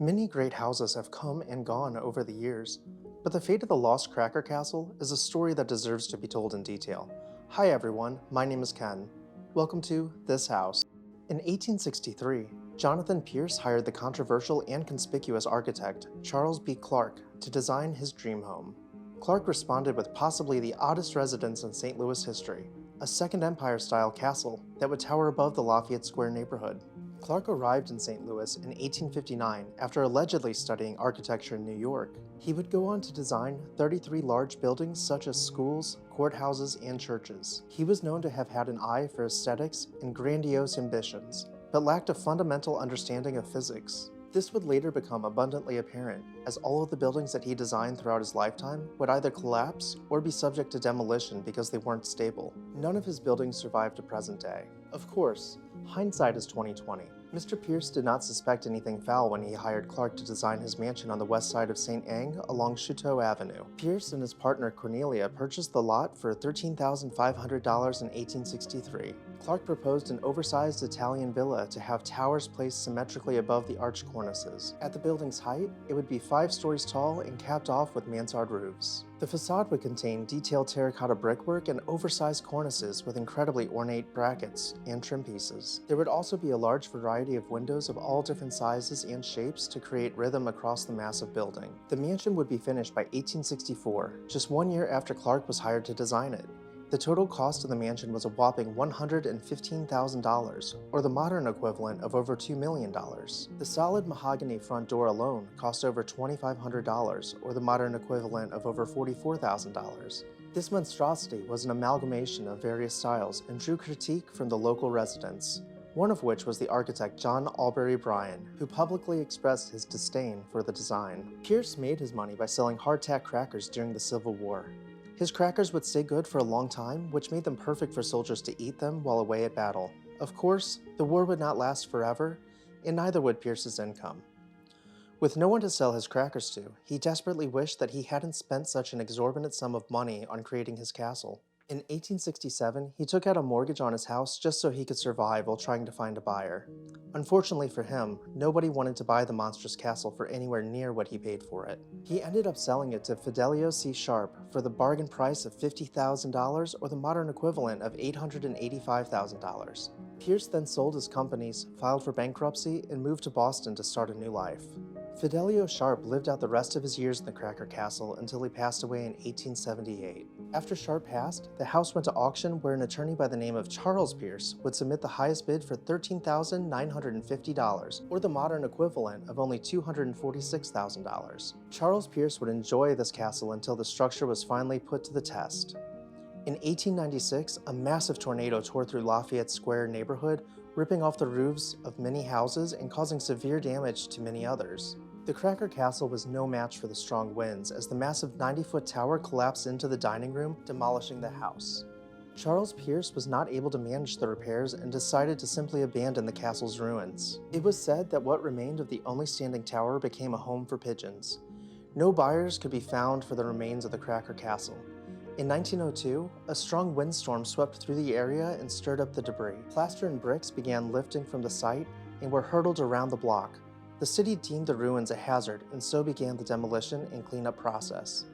Many great houses have come and gone over the years, but the fate of the lost Cracker Castle is a story that deserves to be told in detail. Hi everyone, my name is Ken. Welcome to This House. In 1863, Jonathan Pierce hired the controversial and conspicuous architect Charles B. Clark to design his dream home. Clark responded with possibly the oddest residence in St. Louis history, a Second Empire-style castle that would tower above the Lafayette Square neighborhood. Clark arrived in St. Louis in 1859 after allegedly studying architecture in New York. He would go on to design 33 large buildings such as schools, courthouses, and churches. He was known to have had an eye for aesthetics and grandiose ambitions, but lacked a fundamental understanding of physics. This would later become abundantly apparent, as all of the buildings that he designed throughout his lifetime would either collapse or be subject to demolition because they weren't stable. None of his buildings survived to present day. Of course, hindsight is 20/20. Mr. Pierce did not suspect anything foul when he hired Clark to design his mansion on the west side of St. Ange along Chouteau Avenue. Pierce and his partner Cornelia purchased the lot for $13,500 in 1863. Clark proposed an oversized Italian villa to have towers placed symmetrically above the arched cornices. At the building's height, it would be 5 stories tall and capped off with mansard roofs. The facade would contain detailed terracotta brickwork and oversized cornices with incredibly ornate brackets and trim pieces. There would also be a large variety of windows of all different sizes and shapes to create rhythm across the massive building. The mansion would be finished by 1864, just 1 year after Clark was hired to design it. The total cost of the mansion was a whopping $115,000, or the modern equivalent of over $2 million. The solid mahogany front door alone cost over $2,500, or the modern equivalent of over $44,000. This monstrosity was an amalgamation of various styles and drew critique from the local residents, one of which was the architect John Albury Bryan, who publicly expressed his disdain for the design. Pierce made his money by selling hardtack crackers during the Civil War. His crackers would stay good for a long time, which made them perfect for soldiers to eat them while away at battle. Of course, the war would not last forever, and neither would Pierce's income. With no one to sell his crackers to, he desperately wished that he hadn't spent such an exorbitant sum of money on creating his castle. In 1867, he took out a mortgage on his house just so he could survive while trying to find a buyer. Unfortunately for him, nobody wanted to buy the monstrous castle for anywhere near what he paid for it. He ended up selling it to Fidelio C. Sharp for the bargain price of $50,000, or the modern equivalent of $885,000. Pierce then sold his companies, filed for bankruptcy, and moved to Boston to start a new life. Fidelio Sharp lived out the rest of his years in the Cracker Castle until he passed away in 1878. After Sharp passed, the house went to auction where an attorney by the name of Charles Pierce would submit the highest bid for $13,950, or the modern equivalent of only $246,000. Charles Pierce would enjoy this castle until the structure was finally put to the test. In 1896, a massive tornado tore through Lafayette Square neighborhood, ripping off the roofs of many houses and causing severe damage to many others. The Cracker Castle was no match for the strong winds, as the massive 90-foot tower collapsed into the dining room, demolishing the house. Charles Pierce was not able to manage the repairs and decided to simply abandon the castle's ruins. It was said that what remained of the only standing tower became a home for pigeons. No buyers could be found for the remains of the Cracker Castle. In 1902, a strong windstorm swept through the area and stirred up the debris. Plaster and bricks began lifting from the site and were hurled around the block. The city deemed the ruins a hazard, and so began the demolition and cleanup process.